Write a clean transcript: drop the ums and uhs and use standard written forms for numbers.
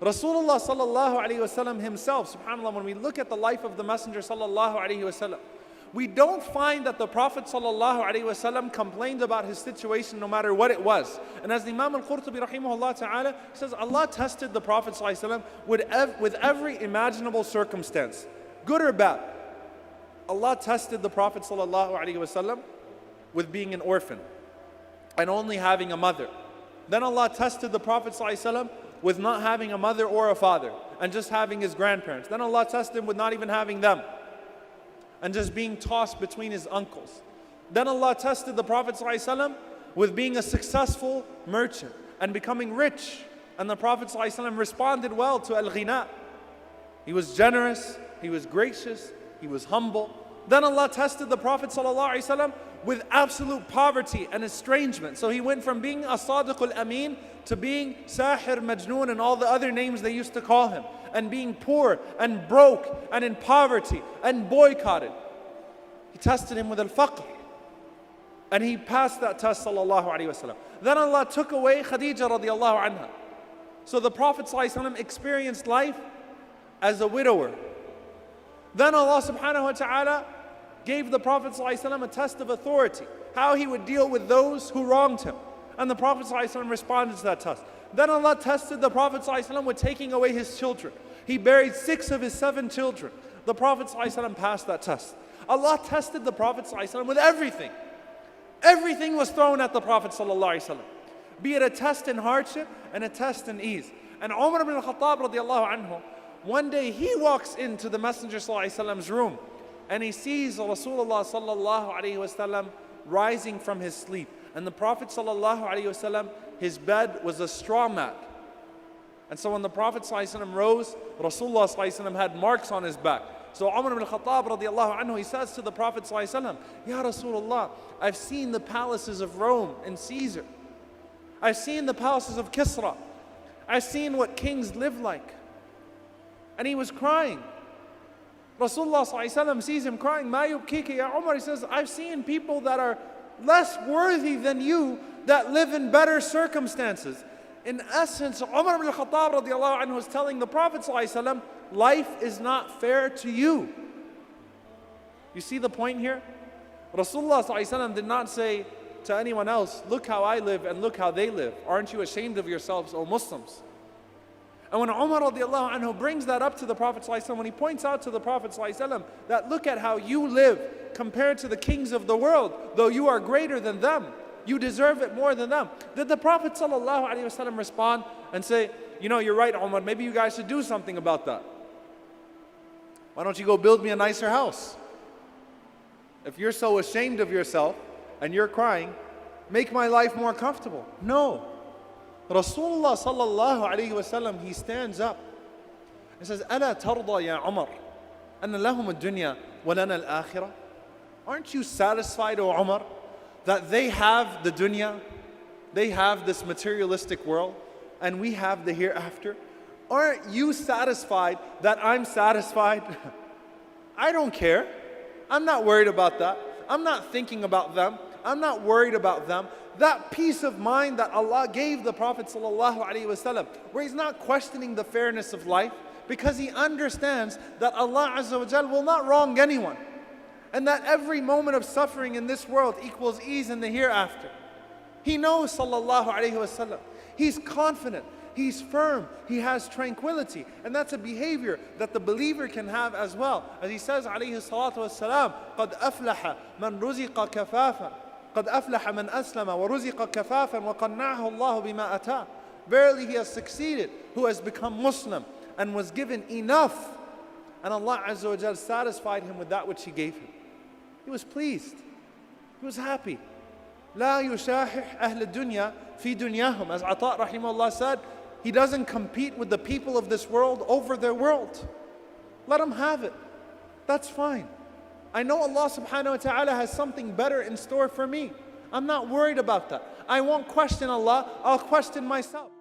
Rasulullah sallallahu alayhi wasallam himself, subhanAllah, when we look at the life of the Messenger sallallahu alayhi wasallam, we don't find that the Prophet sallallahu alayhi wasallam complained about his situation no matter what it was. And as the Imam al-Qurtubi rahimahullah ta'ala says, Allah tested the Prophet sallallahu alayhi wasallam with every imaginable circumstance, good or bad. Allah tested the Prophet sallallahu alayhi wasallam with being an orphan and only having a mother. Then Allah tested the Prophet ﷺ with not having a mother or a father and just having his grandparents. Then Allah tested him with not even having them and just being tossed between his uncles. Then Allah tested the Prophet ﷺ with being a successful merchant and becoming rich. And the Prophet ﷺ responded well to al-ghina. He was generous, he was gracious, he was humble. Then Allah tested the Prophet ﷺ with absolute poverty and estrangement. So he went from being a Sadiq al-Amin to being Sahir, Majnoon, and all the other names they used to call him, and being poor and broke and in poverty and boycotted. He tested him with al-faqr, and he passed that test, sallallahu alaihi wasallam. Then Allah took away Khadija radiallahu anha. So the Prophet ﷺ experienced life as a widower. Then Allah subhanahu wa ta'ala gave the Prophet ﷺ a test of authority, how he would deal with those who wronged him. And the Prophet ﷺ responded to that test. Then Allah tested the Prophet ﷺ with taking away his children. He buried 6 of his 7 children. The Prophet ﷺ passed that test. Allah tested the Prophet ﷺ with everything. Everything was thrown at the Prophet ﷺ, be it a test in hardship and a test in ease. And Umar ibn al-Khattab radiallahu anhu, one day he walks into the Messenger ﷺ's room, and he sees Rasulullah sallallahu alayhi wasallam rising from his sleep. And the Prophet sallallahu alayhi wasallam, his bed was a straw mat. And so when the Prophet sallallahu alayhi wasallam rose, Rasulullah sallallahu alayhi wasallam had marks on his back. So Umar ibn al-Khattab radiallahu anhu, he says to the Prophet sallallahu alayhi wasallam, Ya Rasulullah, I've seen the palaces of Rome and Caesar. I've seen the palaces of Kisra. I've seen what kings live like. And he was crying. Rasulullah ﷺ sees him crying, Ma yubkika ya Umar. He says, I've seen people that are less worthy than you that live in better circumstances. In essence, Umar ibn al-Khattab radiallahu anhu was telling the Prophet ﷺ, life is not fair to you. You see the point here? Rasulullah ﷺ did not say to anyone else, look how I live and look how they live. Aren't you ashamed of yourselves, O Muslims? And when Umar radiallahu anhu brings that up to the Prophet ﷺ, when he points out to the Prophet ﷺ that look at how you live compared to the kings of the world, though you are greater than them, you deserve it more than them. Did the Prophet ﷺ respond and say, you know, you're right, Umar, maybe you guys should do something about that. Why don't you go build me a nicer house? If you're so ashamed of yourself and you're crying, make my life more comfortable. No. Rasulullah sallallahu alayhi wasallam, he stands up and says, أَلَا تَرْضَى يَا عُمَرْ أَنَّ لَهُمُ الدُّنْيَا وَلَنَا الْآخِرَةِ. Aren't you satisfied, O Umar, that they have the dunya, they have this materialistic world, and we have the hereafter? Aren't you satisfied that I'm satisfied? I don't care. I'm not worried about that. I'm not thinking about them. I'm not worried about them. That peace of mind that Allah gave the Prophet ﷺ, where he's not questioning the fairness of life, because he understands that Allah Azza wa Jal will not wrong anyone, and that every moment of suffering in this world equals ease in the hereafter. He knows, sallallahu alayhi wasallam. He's confident, he's firm, he has tranquility, and that's a behavior that the believer can have as well. As he says, alayhi salatu wassalam, قَدْ أَفْلَحَ مَنْ رُزِقَ كَفَافًا قَدْ أَفْلَحَ مَنْ أَسْلَمَ وَرُزِقَ كَفَافًا وَقَنَّعَهُ اللَّهُ بِمَا أَتَاهُ. Verily he has succeeded who has become Muslim and was given enough, and Allah Azza wa Jal satisfied him with that which he gave him. He was pleased, he was happy. لا يشاحح أهل الدنيا في دنياهم. As Ata rahimahullah said, he doesn't compete with the people of this world over their world. Let them have it. That's fine. I know Allah subhanahu wa ta'ala has something better in store for me. I'm not worried about that. I won't question Allah, I'll question myself.